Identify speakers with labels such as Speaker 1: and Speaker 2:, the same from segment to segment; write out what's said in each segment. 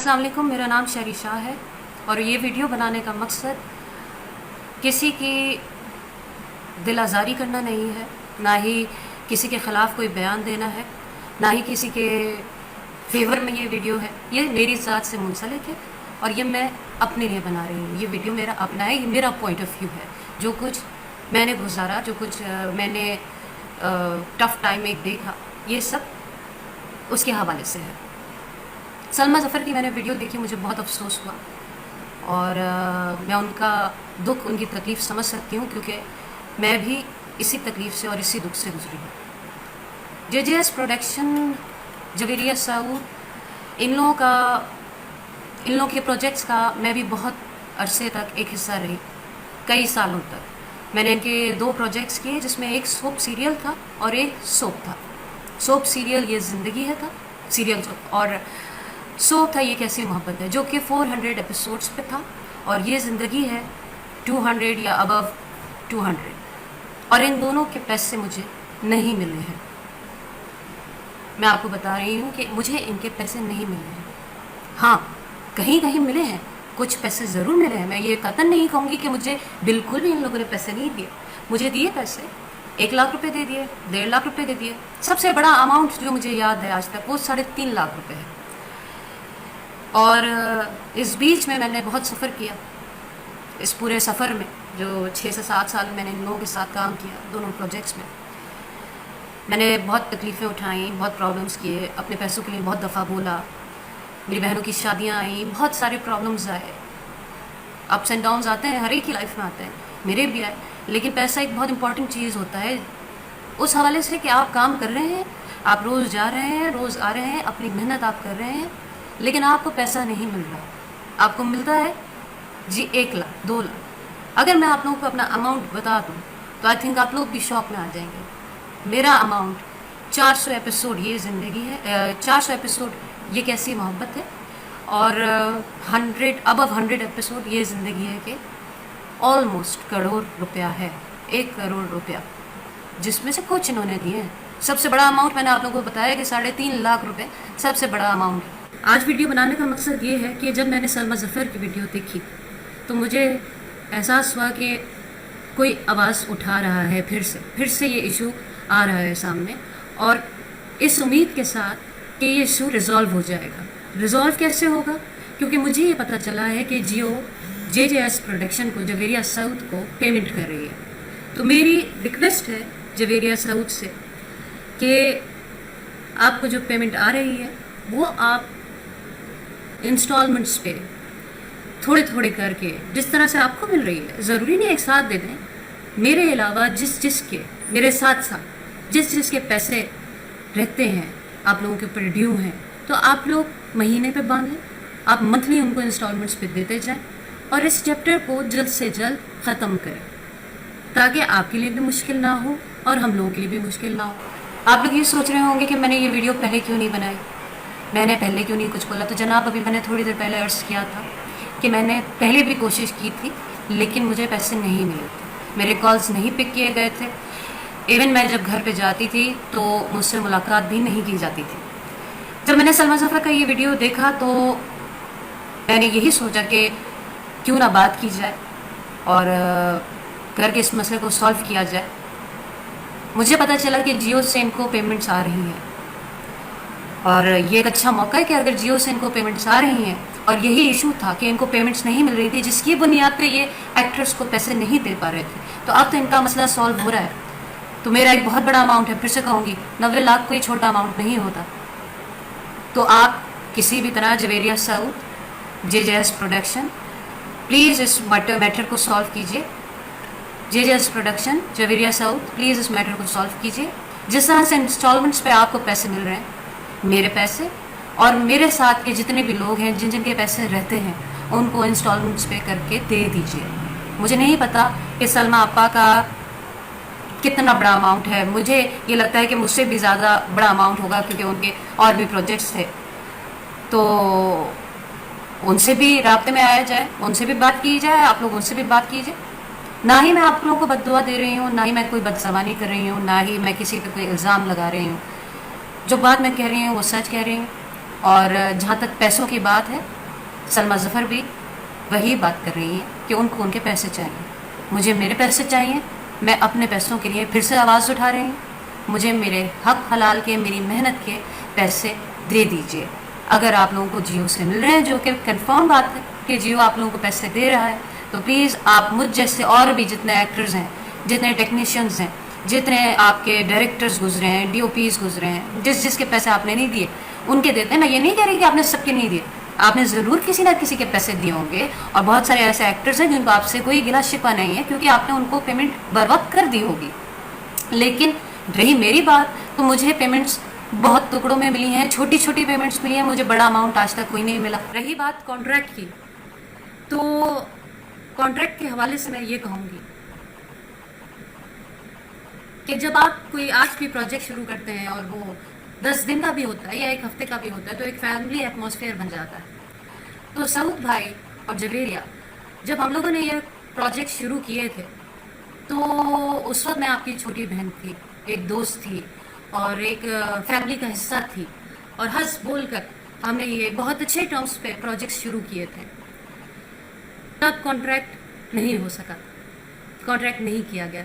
Speaker 1: अस्सलाम वालेकुम, मेरा नाम शहरी शाह है और ये वीडियो बनाने का मकसद किसी की दिल आज़ारी करना नहीं है, ना ही किसी के ख़िलाफ़ कोई बयान देना है, ना ही किसी के फेवर में ये वीडियो है। ये मेरी ज़ात से मुंसलिक है और ये मैं अपने लिए बना रही हूँ। ये वीडियो मेरा अपना है, ये मेरा पॉइंट ऑफ व्यू है। जो कुछ मैंने गुजारा, जो कुछ मैंने टफ़ टाइम में देखा, ये सब उसके हवाले से है। सलमा ज़फ़र की मैंने वीडियो देखी, मुझे बहुत अफसोस हुआ और मैं उनका दुख, उनकी तकलीफ़ समझ सकती हूँ क्योंकि मैं भी इसी तकलीफ़ से और इसी दुख से गुजरी हूँ। JJS प्रोडक्शन, जवेरिया सऊद, इन लोगों के प्रोजेक्ट्स का मैं भी बहुत अरसे तक एक हिस्सा रही। कई सालों तक मैंने इनके 2 प्रोजेक्ट्स किए, जिसमें एक सोप सीरियल था और एक सोप था। सोप सीरियल ये ज़िंदगी है था, सीरियल सोप, और सोप था ये कैसी मोहब्बत है, जो कि 400 एपिसोड्स पे था, और ये ज़िंदगी है 200 या अबव 200। और इन दोनों के पैसे मुझे नहीं मिले हैं। मैं आपको बता रही हूँ कि मुझे इनके पैसे नहीं मिले हैं। हाँ, कहीं कहीं मिले हैं, कुछ पैसे ज़रूर मिले हैं। मैं ये कतन नहीं कहूँगी कि मुझे बिल्कुल भी इन लोगों ने पैसे नहीं दिए। मुझे दिए पैसे, 1 लाख रुपए दे दिए, 1.5 लाख रुपए दे दिए। सबसे बड़ा अमाउंट जो मुझे याद है आज तक, वो 3.5 लाख रुपए है। और इस बीच में मैंने बहुत सफ़र किया। इस पूरे सफ़र में जो 6 से 7 साल मैंने इन लोगों के साथ काम किया, दोनों प्रोजेक्ट्स में, मैंने बहुत तकलीफ़ें उठाई, बहुत प्रॉब्लम्स किए, अपने पैसों के लिए बहुत दफ़ा बोला। मेरी बहनों की शादियाँ आई, बहुत सारे प्रॉब्लम्स आए, अप्स एंड डाउन्स आते हैं, हर एक की लाइफ में आते हैं, मेरे भी आए। लेकिन पैसा एक बहुत इंपॉर्टेंट चीज़ होता है, उस हवाले से कि आप काम कर रहे हैं, आप रोज़ जा रहे हैं, रोज़ आ रहे हैं, अपनी मेहनत आप कर रहे हैं, लेकिन आपको पैसा नहीं मिल रहा। आपको मिलता है जी 1 लाख, 2 लाख। अगर मैं आप लोगों को अपना अमाउंट बता दूँ तो आई थिंक आप लोग भी शौक में आ जाएंगे। मेरा अमाउंट 400 एपिसोड ये ज़िंदगी है, 400 एपिसोड ये कैसी मोहब्बत है, और 100 एपिसोड ये ज़िंदगी है कि ऑलमोस्ट करोड़ रुपया है, 1 करोड़ रुपया, जिसमें से कुछ इन्होंने दिए हैं। सबसे बड़ा अमाउंट मैंने आप लोगों को बताया कि 3.5 लाख रुपए सबसे बड़ा अमाउंट है। आज वीडियो बनाने का मकसद ये है कि जब मैंने सलमा ज़फ़र की वीडियो देखी तो मुझे एहसास हुआ कि कोई आवाज़ उठा रहा है, फिर से ये इशू आ रहा है सामने, और इस उम्मीद के साथ कि ये इशू रिज़ॉल्व हो जाएगा। रिज़ॉल्व कैसे होगा? क्योंकि मुझे ये पता चला है कि जियो JJS प्रोडक्शन को, जवेरिया सऊद को पेमेंट कर रही है। तो मेरी रिक्वेस्ट है जवेरिया सऊद से कि आपको जो पेमेंट आ रही है वो आप इंस्टॉलमेंट्स पे थोड़े थोड़े करके, जिस तरह से आपको मिल रही है, ज़रूरी नहीं एक साथ दे दें। मेरे अलावा जिसके मेरे साथ साथ जिसके पैसे रहते हैं आप लोगों के ऊपर ड्यू हैं, तो आप लोग महीने पे बांध लें, आप मंथली उनको इंस्टॉलमेंट्स पे देते जाएं और इस चैप्टर को जल्द से जल्द ख़त्म करें, ताकि आपके लिए भी मुश्किल ना हो और हम लोगों के लिए भी मुश्किल ना हो। आप लोग ये सोच रहे होंगे कि मैंने ये वीडियो पहले क्यों नहीं बनाई, मैंने पहले क्यों नहीं कुछ बोला। तो जनाब, अभी मैंने थोड़ी देर पहले अर्ज़ किया था कि मैंने पहले भी कोशिश की थी, लेकिन मुझे पैसे नहीं मिले थे, मेरे कॉल्स नहीं पिक किए गए थे। इवन मैं जब घर पे जाती थी तो मुझसे मुलाकात भी नहीं की जाती थी। जब मैंने सलमा ज़फ़र का ये वीडियो देखा तो मैंने यही सोचा कि क्यों ना बात की जाए और करके इस मसले को सॉल्व किया जाए। मुझे पता चला कि जियो से इनको पेमेंट्स आ रही हैं, और ये एक अच्छा मौका है कि अगर जियो से इनको पेमेंट्स आ रही हैं, और यही इशू था कि इनको पेमेंट्स नहीं मिल रही थी, जिसकी बुनियाद पे ये एक्टर्स को पैसे नहीं दे पा रहे थे, तो अब तो इनका मसला सॉल्व हो रहा है। तो मेरा एक बहुत बड़ा अमाउंट है, फिर से कहूँगी 90 लाख कोई छोटा अमाउंट नहीं होता। तो आप किसी भी तरह Javeria Saud, JJS production, please इस मैटर को सॉल्व कीजिए। JJS production, Javeria Saud, please इस मैटर को सॉल्व कीजिए। जिस तरह से इंस्टॉलमेंट्स पे आपको पैसे मिल रहे हैं, मेरे पैसे और मेरे साथ के जितने भी लोग हैं जिन के पैसे रहते हैं, उनको इंस्टॉलमेंट्स पे करके दे दीजिए। मुझे नहीं पता कि सलमा आपा का कितना बड़ा अमाउंट है, मुझे ये लगता है कि मुझसे भी ज़्यादा बड़ा अमाउंट होगा, क्योंकि उनके और भी प्रोजेक्ट्स थे। तो उनसे भी राब्ते में आया जाए, उनसे भी बात की जाए, आप लोग उनसे भी बात कीजिए। ना ही मैं आप लोगों को बद्दुआ दे रही हूँ, ना ही मैं कोई बदज़बानी कर रही हूँ, ना ही मैं किसी पे कोई इल्ज़ाम लगा रही हूँ। जो बात मैं कह रही हूँ वो सच कह रही हूँ। और जहाँ तक पैसों की बात है, सलमा ज़फ़र भी वही बात कर रही हैं कि उनको उनके पैसे चाहिए, मुझे मेरे पैसे चाहिए। मैं अपने पैसों के लिए फिर से आवाज़ उठा रही हूँ, मुझे मेरे हक हलाल के, मेरी मेहनत के पैसे दे दीजिए। अगर आप लोगों को जियो से मिल रहे हैं, जो कि कंफर्म बात है कि जियो आप लोगों को पैसे दे रहा है, तो प्लीज़ आप मुझ जैसे और भी जितने एक्टर्स हैं, जितने टेक्नीशियंस हैं, जितने आपके डायरेक्टर्स गुजरे हैं, डीओपीज गुजरे हैं, जिसके पैसे आपने नहीं दिए उनके देते हैं। मैं ये नहीं कह रही कि आपने सबके नहीं दिए, आपने ज़रूर किसी ना किसी के पैसे दिए होंगे। और बहुत सारे ऐसे एक्टर्स हैं जिनको आपसे कोई गिला शिकवा नहीं है, क्योंकि आपने उनको पेमेंट बर वक्त कर दी होगी। लेकिन रही मेरी बात, तो मुझे पेमेंट्स बहुत टुकड़ों में मिली हैं, छोटी छोटी पेमेंट्स मिली हैं, मुझे बड़ा अमाउंट आज तक कोई नहीं मिला। रही बात कॉन्ट्रैक्ट की, तो कॉन्ट्रैक्ट के हवाले से मैं ये कहूँगी कि जब आप कोई आज भी प्रोजेक्ट शुरू करते हैं और वो 10 दिन का भी होता है या 1 हफ्ते का भी होता है, तो एक फैमिली एटमॉस्फेयर बन जाता है। तो सऊद भाई और जवेरिया, जब हम लोगों ने ये प्रोजेक्ट शुरू किए थे, तो उस वक्त मैं आपकी छोटी बहन थी, एक दोस्त थी और एक फैमिली का हिस्सा थी, और हंस बोल कर हमने ये बहुत अच्छे टर्म्स पे प्रोजेक्ट शुरू किए थे। तब कॉन्ट्रैक्ट नहीं हो सका, कॉन्ट्रैक्ट नहीं किया गया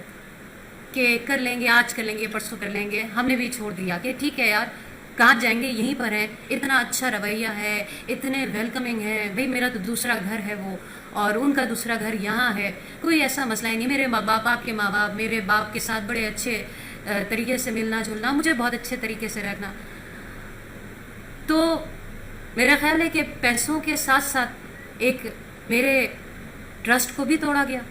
Speaker 1: कि कर लेंगे, आज कर लेंगे, परसों कर लेंगे। हमने भी छोड़ दिया कि ठीक है यार, कहाँ जाएंगे, यहीं पर है, इतना अच्छा रवैया है, इतने वेलकमिंग है, भाई मेरा तो दूसरा घर है वो, और उनका दूसरा घर यहाँ है, कोई ऐसा मसला ही नहीं। मेरे माँ बाप, आपके माँ बाप, मेरे बाप के साथ बड़े अच्छे तरीके से मिलना जुलना, मुझे बहुत अच्छे तरीके से रखना। तो मेरा ख्याल है कि पैसों के साथ साथ एक मेरे ट्रस्ट को भी तोड़ा गया।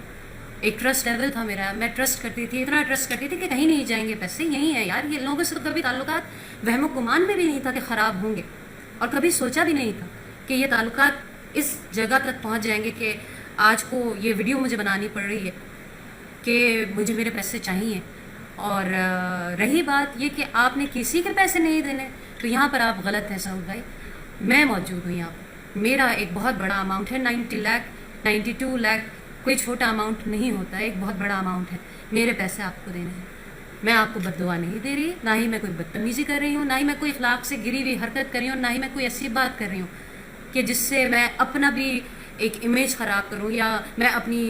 Speaker 1: एक ट्रस्ट लेवल था मेरा, मैं ट्रस्ट करती थी, इतना ट्रस्ट करती थी कि कहीं नहीं जाएंगे पैसे, यही है यार। ये लोगों से तो कभी ताल्लुकात वहमो गुमान में भी नहीं था कि ख़राब होंगे, और कभी सोचा भी नहीं था कि ये ताल्लुकात इस जगह तक पहुंच जाएंगे कि आज को ये वीडियो मुझे बनानी पड़ रही है कि मुझे मेरे पैसे चाहिए। और रही बात ये कि आपने किसी के पैसे नहीं देने, तो यहाँ पर आप गलत हैं सऊद भाई। मैं मौजूद हूँ यहाँ पर, मेरा एक बहुत बड़ा अमाउंट है, 90 लाख, 92 लाख, कोई छोटा अमाउंट नहीं होता है, एक बहुत बड़ा अमाउंट है। मेरे पैसे आपको देने हैं। मैं आपको बद्दुआ नहीं दे रही, ना ही मैं कोई बदतमीजी कर रही हूँ, ना ही मैं कोई अखलाक से गिरी हुई हरकत कर रही हूँ, ना ही मैं कोई ऐसी बात कर रही हूँ कि जिससे मैं अपना भी एक इमेज ख़राब करूँ या मैं अपनी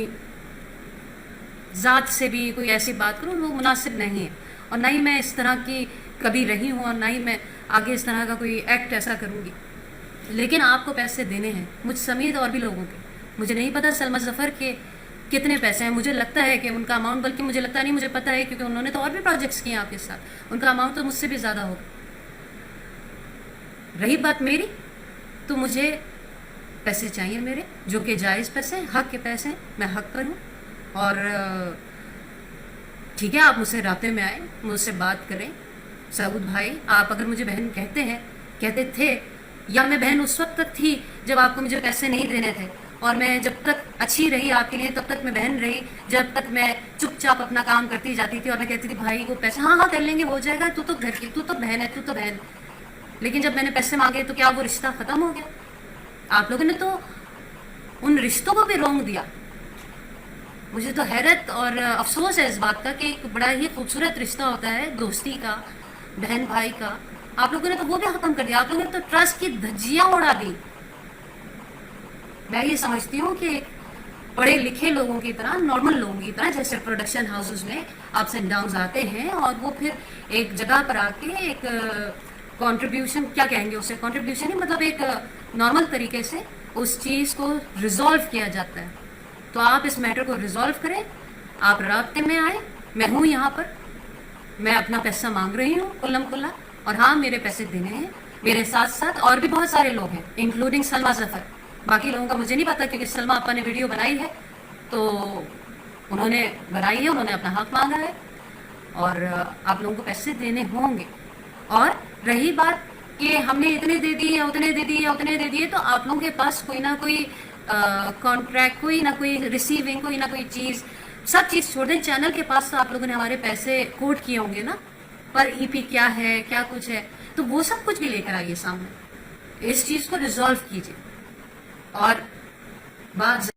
Speaker 1: ज़ात से भी कोई ऐसी बात करूँ, वो मुनासिब नहीं है। और ना ही मैं इस तरह की कभी रही हूँ, और ना ही मैं आगे इस तरह का कोई एक्ट ऐसा करूँगी। लेकिन आपको पैसे देने हैं, मुझ समेत और भी लोगों के। मुझे नहीं पता सलमा ज़फ़र के कितने पैसे हैं, मुझे लगता है कि उनका अमाउंट, बल्कि मुझे लगता नहीं, मुझे पता है, क्योंकि उन्होंने तो और भी प्रोजेक्ट्स किए आपके साथ, उनका अमाउंट तो मुझसे भी ज़्यादा होगा। रही बात मेरी, तो मुझे पैसे चाहिए मेरे, जो कि जायज़ पैसे, हक के पैसे, मैं हक पर हूँ। और ठीक है, आप मुझसे राब्ते में आए, मुझसे बात करें। सऊद भाई, आप अगर मुझे बहन कहते थे, या मैं बहन उस वक्त तक थी जब आपको मुझे पैसे नहीं देने थे, और मैं जब तक अच्छी रही आपके लिए तब तक मैं बहन रही, जब तक मैं चुपचाप अपना काम करती जाती थी और मैं कहती थी भाई वो पैसे हाँ कर लेंगे, हो जाएगा, तू तो घर की, तू तो बहन है, तू तो बहन। लेकिन जब मैंने पैसे मांगे तो क्या वो रिश्ता ख़त्म हो गया? आप लोगों ने तो उन रिश्तों को भी रोंग दिया। मुझे तो हैरत और अफसोस है इस बात का कि एक बड़ा ही खूबसूरत रिश्ता होता है दोस्ती का, बहन भाई का, आप लोगों ने तो वो भी ख़त्म कर दिया। आप लोगों ने तो ट्रस्ट की धज्जियाँ उड़ा दी। मैं ये समझती हूँ कि पढ़े लिखे लोगों की तरह, नॉर्मल लोगों की तरह, जैसे प्रोडक्शन हाउसेस में अप्स एंड डाउन्स आते हैं, और वो फिर एक जगह पर आके एक कंट्रीब्यूशन, क्या कहेंगे उसे, कंट्रीब्यूशन ही मतलब एक नॉर्मल तरीके से उस चीज़ को रिजॉल्व किया जाता है। तो आप इस मैटर को रिजॉल्व करें, आप राब्ते में आए, मैं हूँ यहाँ पर, मैं अपना पैसा मांग रही हूँ खुल्लम खुल्ला। और हाँ, मेरे पैसे देने हैं, मेरे साथ साथ और भी बहुत सारे लोग हैं, इंक्लूडिंग सलमा ज़फ़र। बाकी लोगों का मुझे नहीं पता, क्योंकि सलमा आपा ने वीडियो बनाई है तो उन्होंने बनाई है, उन्होंने अपना हक मांगा है, और आप लोगों को पैसे देने होंगे। और रही बात कि हमने इतने दे दिए, उतने दे दिए, उतने दे दिए, तो आप लोगों के पास कोई ना कोई कॉन्ट्रैक्ट, कोई ना कोई रिसीविंग, कोई ना कोई चीज़, सब चीज़ छोड़ दें, चैनल के पास तो आप लोगों ने हमारे पैसे कोट किए होंगे ना, पर ईपी क्या है, क्या कुछ है, तो वो सब कुछ भी लेकर आइए सामने, इस चीज़ को रिजॉल्व कीजिए। और बात